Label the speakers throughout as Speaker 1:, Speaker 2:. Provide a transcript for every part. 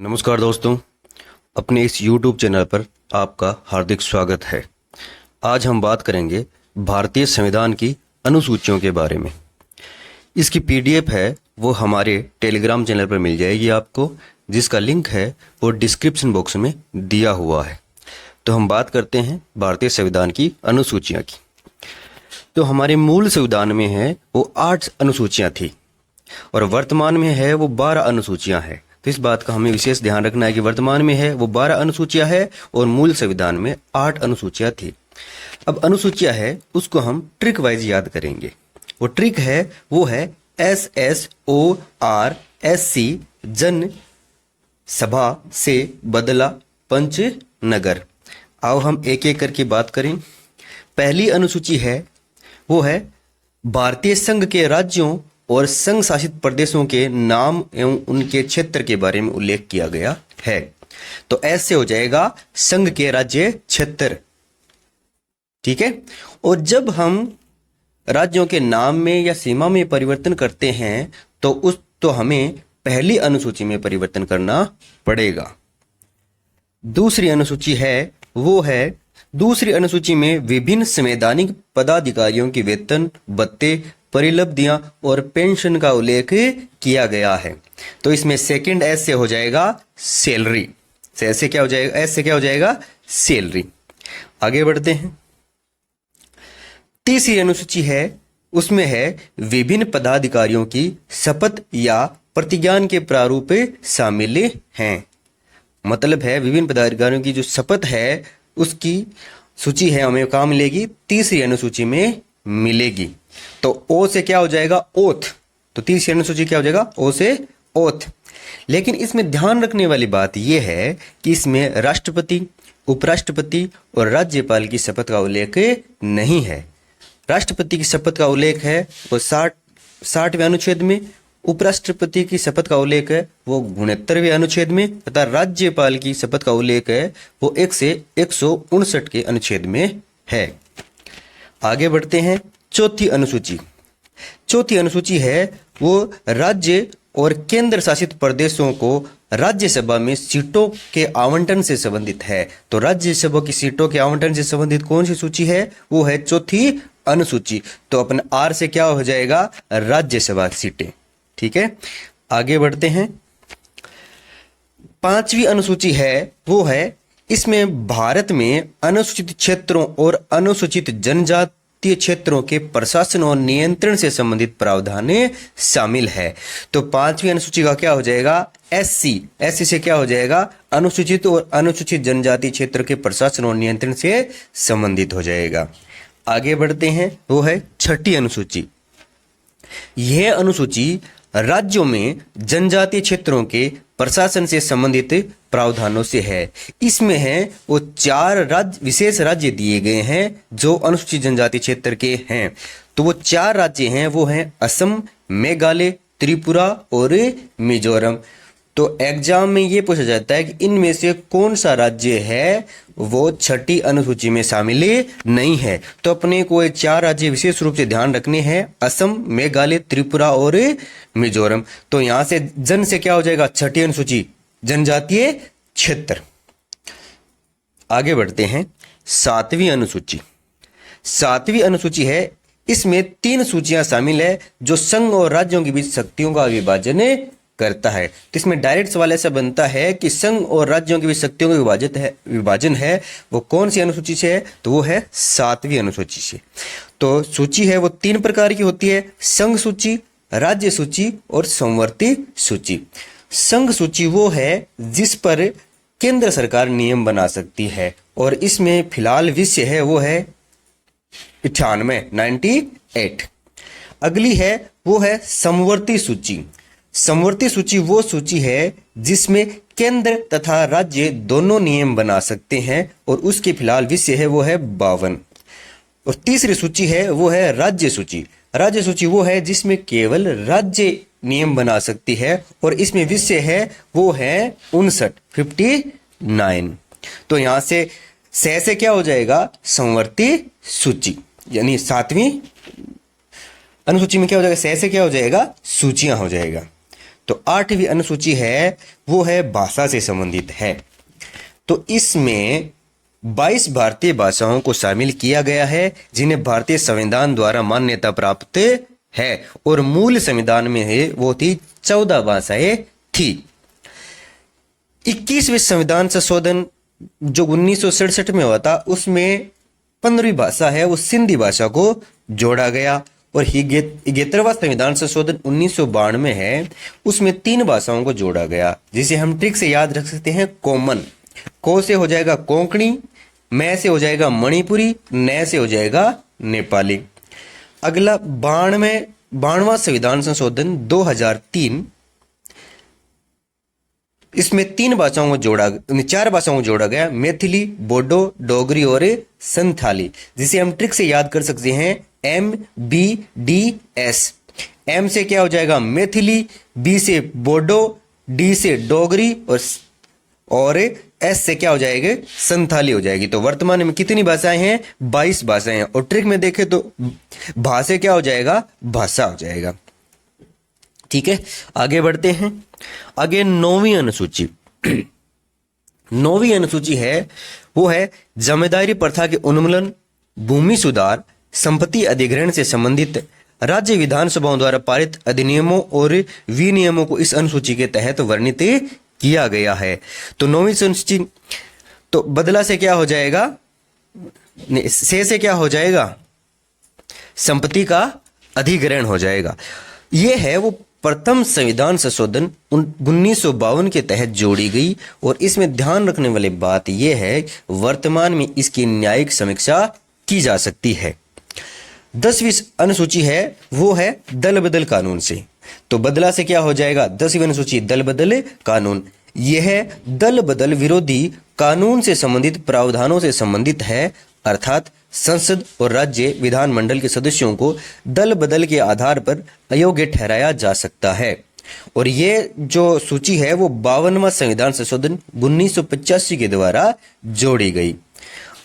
Speaker 1: नमस्कार दोस्तों, अपने इस YouTube चैनल पर आपका हार्दिक स्वागत है। आज हम बात करेंगे भारतीय संविधान की अनुसूचियों के बारे में। इसकी PDF है वो हमारे टेलीग्राम चैनल पर मिल जाएगी आपको, जिसका लिंक है वो डिस्क्रिप्शन बॉक्स में दिया हुआ है। तो हम बात करते हैं भारतीय संविधान की अनुसूचियाँ की। तो हमारे मूल संविधान में है वो 8 अनुसूचियाँ थी और वर्तमान में है वो 12 अनुसूचियाँ हैं। तो इस बात का हमें विशेष ध्यान रखना है कि वर्तमान में है वो 12 अनुसूचियां है और मूल संविधान में 8 अनुसूचियां थी। अब अनुसूचियां है उसको हम ट्रिक वाइज याद करेंगे। वो ट्रिक है वो है SSORSC जन सभा से बदला पंच नगर। आओ हम एक एक करके बात करें। पहली अनुसूची है वो है भारतीय संघ के राज्यों और संघ शासित प्रदेशों के नाम एवं उनके क्षेत्र के बारे में उल्लेख किया गया है। तो ऐसे हो जाएगा संघ के राज्य क्षेत्र, ठीक है। और जब हम राज्यों के नाम में या सीमा में परिवर्तन करते हैं तो हमें पहली अनुसूची में परिवर्तन करना पड़ेगा। दूसरी अनुसूची है वो है दूसरी अनुसूची में विभिन्न संवैधानिक पदाधिकारियों की वेतन, भत्ते, परिलब्धियां और पेंशन का उल्लेख किया गया है। तो इसमें सेकंड एस से हो जाएगा सैलरी। ऐसे क्या हो जाएगा? एस से क्या हो जाएगा? सैलरी। आगे बढ़ते हैं। तीसरी अनुसूची है उसमें है विभिन्न पदाधिकारियों की शपथ या प्रतिज्ञान के प्रारूप शामिल हैं। मतलब है विभिन्न पदाधिकारियों की जो शपथ है उसकी सूची है हमें कहाँ मिलेगी? तीसरी अनुसूची में मिलेगी। तो ओ से क्या हो जाएगा? ओथ। तो तीसरी अनुसूची क्या हो जाएगा? ओ से ओथ। लेकिन इसमें ध्यान रखने वाली बात यह है कि इसमें राष्ट्रपति, उपराष्ट्रपति और राज्यपाल की शपथ का उल्लेख नहीं है। राष्ट्रपति की शपथ का उल्लेख है वो 60वें अनुच्छेद में, उपराष्ट्रपति की शपथ का उल्लेख है वो 69वें अनुच्छेद में तथा राज्यपाल की शपथ का उल्लेख है वो 1 से 159 के अनुच्छेद में है। आगे बढ़ते हैं। चौथी अनुसूची है वो राज्य और केंद्र शासित प्रदेशों को राज्यसभा में सीटों के आवंटन से संबंधित है। तो राज्यसभा की सीटों के आवंटन से संबंधित कौन सी सूची है? वो है चौथी अनुसूची। तो अपन आर से क्या हो जाएगा? राज्यसभा सीटें, ठीक है। आगे बढ़ते हैं। पांचवी अनुसूची है वो है इसमें भारत में अनुसूचित क्षेत्रों और अनुसूचित जनजातीय क्षेत्रों के प्रशासन और नियंत्रण से संबंधित प्रावधान शामिल है। तो पांचवी अनुसूची का क्या हो जाएगा? एससी से क्या हो जाएगा? अनुसूचित और अनुसूचित जनजातीय क्षेत्र के प्रशासन और नियंत्रण से संबंधित हो जाएगा। आगे बढ़ते हैं। वो है छठी अनुसूची। यह अनुसूची राज्यों में जनजातीय क्षेत्रों के प्रशासन से संबंधित प्रावधानों से है। इसमें है वो 4 विशेष राज्य दिए गए हैं जो अनुसूचित जनजाति क्षेत्र के हैं। तो वो 4 राज्य हैं वो हैं असम, मेघालय, त्रिपुरा और मिजोरम। तो एग्जाम में ये पूछा जाता है कि इनमें से कौन सा राज्य है वो छठी अनुसूची में शामिल नहीं है। तो अपने को ये 4 राज्य विशेष रूप से ध्यान रखने हैं, असम, मेघालय, त्रिपुरा और मिजोरम। तो यहां से जन से क्या हो जाएगा? छठी अनुसूची, जनजातीय क्षेत्र। आगे बढ़ते हैं। सातवीं अनुसूची है इसमें 3 सूचियां शामिल है जो संघ और राज्यों के बीच शक्तियों का विभाजन करता है। तो इसमें डायरेक्ट सवाल ऐसा बनता है कि संघ और राज्यों के बीच शक्तियों का विभाजन है वो कौन सी अनुसूची से है? तो वो है 7वीं अनुसूची से। तो सूची है वो 3 प्रकार की होती है, संघ सूची, राज्य सूची और समवर्ती सूची। संघ सूची वो है जिस पर केंद्र सरकार नियम बना सकती है और इसमें फिलहाल विषय है वो है 98। अगली है वो है समवर्ती सूची। समवर्ती सूची वो सूची है जिसमें केंद्र तथा राज्य दोनों नियम बना सकते हैं और उसके फिलहाल विषय है वो है 52। और तीसरी सूची है वो है राज्य सूची। राज्य सूची वो है जिसमें केवल राज्य नियम बना सकती है और इसमें विषय है वो है 59। तो यहां से क्या हो जाएगा? समवर्ती सूची, यानी 7वीं अनुसूची में क्या हो जाएगा? से क्या हो जाएगा? सूचियां हो जाएगा। तो 8वीं अनुसूची है वो है भाषा से संबंधित है। तो इसमें 22 भारतीय भाषाओं को शामिल किया गया है जिन्हें भारतीय संविधान द्वारा मान्यता प्राप्त है, और मूल संविधान में है वो थी 14 भाषाएं थी। 21वें संविधान संशोधन जो 1967 में हुआ था उसमें 15वीं भाषा है वो सिंधी भाषा को जोड़ा गया, और 71वां संविधान संशोधन 1992 में है उसमें 3 भाषाओं को जोड़ा गया, जिसे हम ट्रिक से याद रख सकते हैं कॉमन। को से हो जाएगा कोंकणी, मैं से हो जाएगा मणिपुरी, न से हो जाएगा नेपाली। अगला 92वां संविधान संशोधन 2003, इसमें 4 भाषाओं को जोड़ा गया, मैथिली, बोडो, डोगरी और संथाली, जिसे हम ट्रिक से याद कर सकते हैं MBDS। M से क्या हो जाएगा मैथिली, B से बोडो, D से डोगरी और S से क्या हो जाएगा संथाली हो जाएगी। तो वर्तमान में कितनी भाषाएं हैं 22 भाषाएं हैं, और ट्रिक में देखें तो भाषा क्या हो जाएगा भाषा हो जाएगा। ठीक है, आगे बढ़ते हैं। आगे 9वीं अनुसूची 9वीं अनुसूची है वो है जमींदारी प्रथा के उन्मूलन, भूमि सुधार, संपत्ति अधिग्रहण से संबंधित राज्य विधानसभाओं द्वारा पारित अधिनियमों और विनियमों को इस अनुसूची के तहत वर्णित किया गया है। तो 9वीं अनुसूची तो बदला से क्या हो जाएगा, से क्या हो जाएगा संपत्ति का अधिग्रहण हो जाएगा। यह है वो प्रथम संविधान संशोधन 1952 के तहत जोड़ी गई, और इसमें ध्यान रखने वाली बात यह है वर्तमान में इसकी न्यायिक समीक्षा की जा सकती है। 10वीं अनुसूची है वो है दल बदल कानून से। तो बदला से क्या हो जाएगा 10वीं अनुसूची दल बदल कानून। यह दल बदल विरोधी कानून से संबंधित प्रावधानों से संबंधित है, अर्थात संसद और राज्य विधानमंडल के सदस्यों को दल बदल के आधार पर अयोग्य ठहराया जा सकता है। और ये जो सूची है वो 52वां संविधान संशोधन 1985 के द्वारा जोड़ी गई।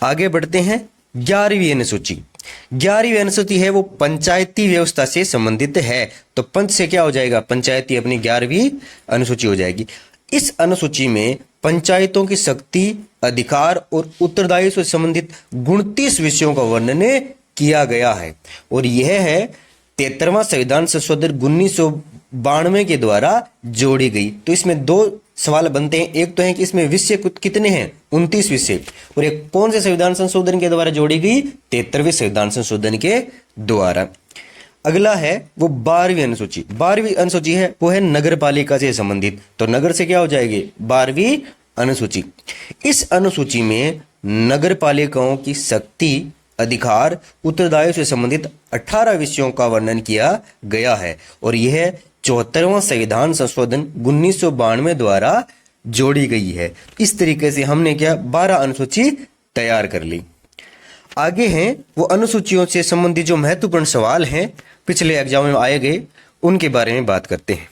Speaker 1: आगे बढ़ते हैं 11वीं अनुसूची। 11वीं अनुसूची है वो पंचायती व्यवस्था से संबंधित है। तो पंच से क्या हो जाएगा पंचायती अपनी 11वीं अनुसूची हो जाएगी। इस अनुसूची में पंचायतों की शक्ति, अधिकार और उत्तरदायित्व से संबंधित 29 विषयों का वर्णन किया गया है, और यह है 73वां संविधान संशोधन 1992 के द्वारा जोड़ी गई। तो इसमें 2 सवाल बनते हैं, एक तो है कि इसमें विषय कितने हैं 29 विषय, और एक कौन से संविधान संशोधन के द्वारा जोड़ी गई 73वें संविधान संशोधन के द्वारा। अगला है वो 12वीं अनुसूची। 12वीं अनुसूची है वो है नगर पालिका से संबंधित। तो नगर से क्या हो जाएगी 12वीं अनुसूची। इस अनुसूची में नगर पालिकाओं की शक्ति, अधिकार, उत्तरदायित्व से संबंधित 18 विषयों का वर्णन किया गया है, और यह 74वां संविधान संशोधन 1992 द्वारा जोड़ी गई है। इस तरीके से हमने क्या 12 अनुसूची तैयार कर ली। आगे हैं वो अनुसूचियों से संबंधित जो महत्वपूर्ण सवाल हैं पिछले एग्जाम में आए गए उनके बारे में बात करते हैं।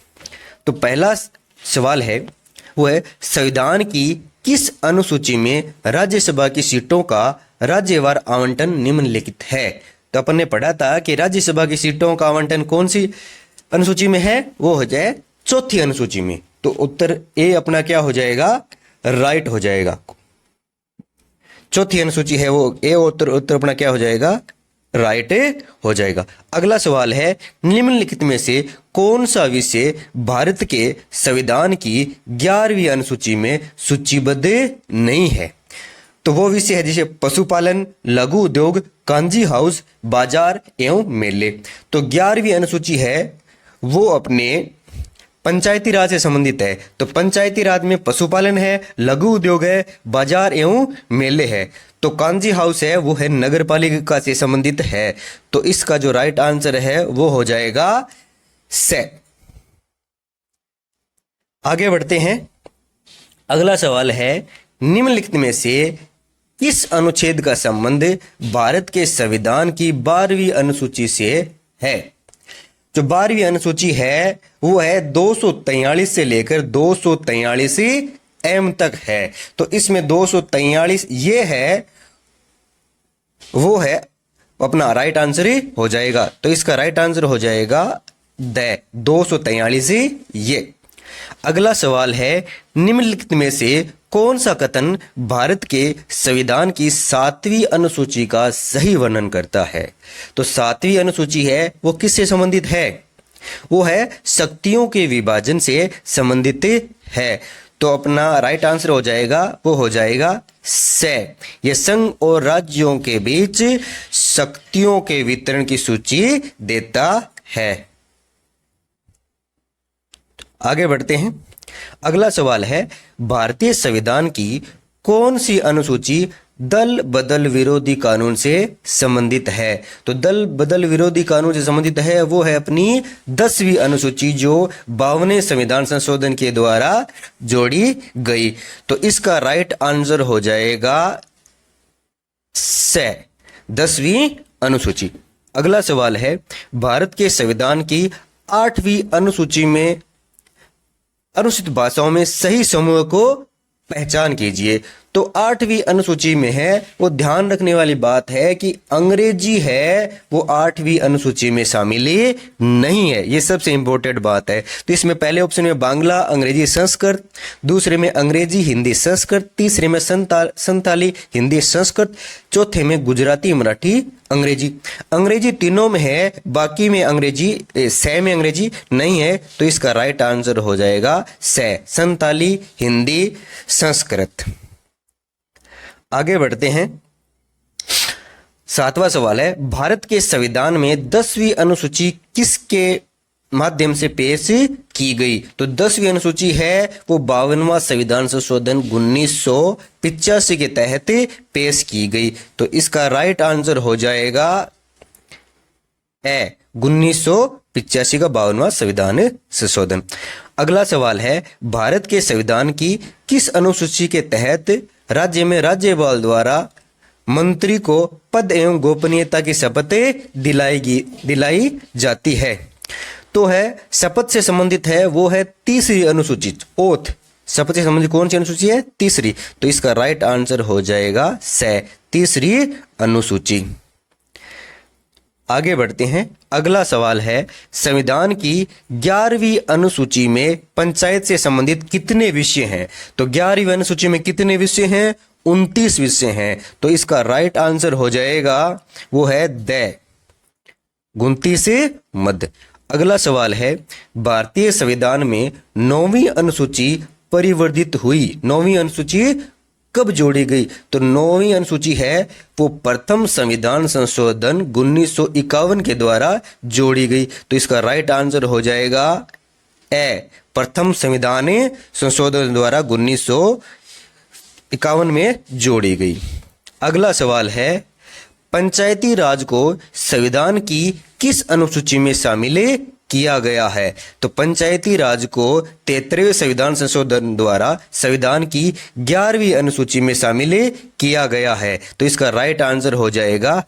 Speaker 1: तो पहला सवाल है वो है संविधान की किस अनुसूची में राज्यसभा की सीटों का राज्यवार आवंटन निम्नलिखित है। तो अपन ने पढ़ा था कि राज्यसभा की सीटों का आवंटन कौन सी अनुसूची में है, वो हो जाए 4थी अनुसूची में। तो उत्तर ए अपना क्या हो जाएगा राइट हो जाएगा। 4थी अनुसूची है वो ए, उत्तर अपना क्या हो जाएगा राइट हो जाएगा। अगला सवाल है निम्नलिखित में से कौन सा विषय भारत के संविधान की 11वीं अनुसूची में सूचीबद्ध नहीं है। तो वो विषय है जैसे पशुपालन, लघु उद्योग, कांजी हाउस, बाजार एवं मेले। तो 11वीं अनुसूची है वो अपने पंचायती राज से संबंधित है। तो पंचायती राज में पशुपालन है, लघु उद्योग है, बाजार एवं मेले है। तो कांजी हाउस है वो है नगर पालिका से संबंधित है। तो इसका जो राइट आंसर है वो हो जाएगा से। आगे बढ़ते हैं। अगला सवाल है निम्नलिखित में से किस अनुच्छेद का संबंध भारत के संविधान की 12वीं अनुसूची से है। जो 12वीं अनुसूची है वो है 243 से लेकर 243 एम तक है। तो इसमें 243 ये है वो है अपना राइट आंसर ही हो जाएगा। तो इसका राइट आंसर हो जाएगा 243 ये। अगला सवाल है, निम्नलिखित में से कौन सा कथन भारत के संविधान की 7वीं अनुसूची का सही वर्णन करता है? तो 7वीं अनुसूची है वो किससे संबंधित है? वो है शक्तियों के विभाजन से संबंधित है। तो अपना राइट आंसर हो जाएगा, वो हो जाएगा से। ये संघ और राज्यों के बीच शक्तियों के वितरण की सूची देता है। आगे बढ़ते हैं। अगला सवाल है, भारतीय संविधान की कौन सी अनुसूची दल बदल विरोधी कानून से संबंधित है? तो दल बदल विरोधी कानून से संबंधित है वो है अपनी 10वीं अनुसूची, जो 52वें संविधान संशोधन के द्वारा जोड़ी गई। तो इसका राइट आंसर हो जाएगा से, 10वीं अनुसूची। अगला सवाल है, भारत के संविधान की 8वीं अनुसूची में अनुसूचित भाषाओं में सही समूह को पहचान कीजिए। तो 8वीं अनुसूची में है वो ध्यान रखने वाली बात है कि अंग्रेजी है वो 8वीं अनुसूची में शामिल नहीं है। ये सबसे इंपॉर्टेंट बात है। तो इसमें पहले ऑप्शन में बांग्ला, अंग्रेजी, संस्कृत, दूसरे में अंग्रेजी, हिंदी, संस्कृत, तीसरे में संताली, हिंदी, संस्कृत, चौथे में गुजराती, मराठी, अंग्रेजी। अंग्रेजी तीनों में है, बाकी में अंग्रेजी से में अंग्रेजी नहीं है। तो इसका राइट आंसर हो जाएगा से, संताली, हिंदी, संस्कृत। आगे बढ़ते हैं। 7वां सवाल है, भारत के संविधान में 10वीं अनुसूची किसके माध्यम से पेश की गई? तो 10वीं अनुसूची है वो 52वां संविधान संशोधन 1985 के तहत पेश की गई। तो इसका राइट आंसर हो जाएगा ए, 1985 का 52वां संविधान संशोधन। अगला सवाल है, भारत के संविधान की किस अनुसूची के तहत राज्य में राज्यपाल द्वारा मंत्री को पद एवं गोपनीयता की शपथ दिलाई जाती है? तो है शपथ से संबंधित है वो है 3री अनुसूची, ओथ। शपथ से संबंधित कौन सी अनुसूची है? 3री। तो इसका राइट आंसर हो जाएगा से, 3री अनुसूची। आगे बढ़ते हैं। अगला सवाल है, संविधान की 11वीं अनुसूची में पंचायत से संबंधित कितने विषय हैं? तो 11वीं अनुसूची में कितने विषय हैं? 29 विषय हैं। तो इसका राइट आंसर हो जाएगा वो है द, 29 मध्य। अगला सवाल है, भारतीय संविधान में 9वीं अनुसूची परिवर्तित हुई, 9वीं अनुसूची कब जोड़ी गई? तो 9वीं अनुसूची है वो प्रथम संविधान संशोधन 1951 के द्वारा जोड़ी गई। तो इसका राइट आंसर हो जाएगा ए, प्रथम संविधान संशोधन द्वारा 1951 में जोड़ी गई। अगला सवाल है, पंचायती राज को संविधान की किस अनुसूची में शामिल किया गया है? तो पंचायती राज को 73वें संविधान संशोधन द्वारा संविधान की 11वीं अनुसूची में शामिल किया गया है। तो इसका राइट आंसर हो जाएगा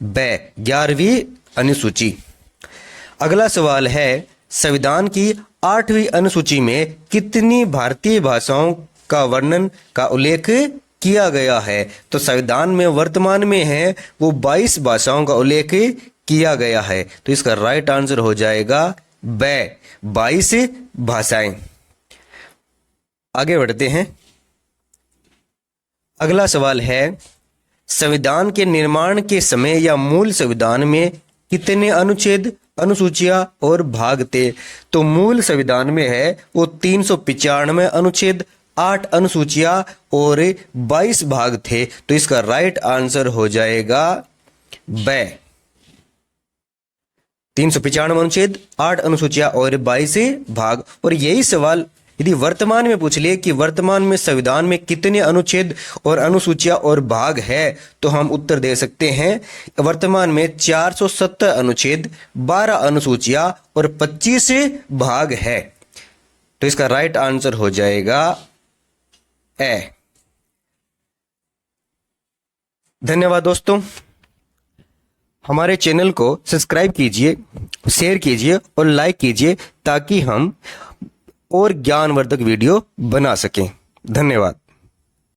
Speaker 1: ब, 11वीं अनुसूची। अगला सवाल है, संविधान की 8वीं अनुसूची में कितनी भारतीय भाषाओं का वर्णन का उल्लेख किया गया है? तो संविधान में वर्तमान में है वो 22 भाषाओं का उल्लेख किया गया है। तो इसका राइट आंसर हो जाएगा ब, 22 भाषाएं। आगे बढ़ते हैं। अगला सवाल है, संविधान के निर्माण के समय या मूल संविधान में कितने अनुच्छेद, अनुसूचियां और भाग थे? तो मूल संविधान में है वो 395 अनुच्छेद, 8 अनुसूचियां और 22 भाग थे। तो इसका राइट आंसर हो जाएगा ब, 395 अनुच्छेद, 8 अनुसूचियां और 22 भाग। और यही सवाल यदि वर्तमान में पूछ ले कि वर्तमान में संविधान में कितने अनुच्छेद और अनुसूचियां और भाग है, तो हम उत्तर दे सकते हैं वर्तमान में 470 अनुच्छेद, 12 अनुसूचियां और 25 भाग है। तो इसका राइट आंसर हो जाएगा ए। धन्यवाद दोस्तों, हमारे चैनल को सब्सक्राइब कीजिए, शेयर कीजिए और लाइक कीजिए ताकि हम और ज्ञानवर्धक वीडियो बना सकें। धन्यवाद।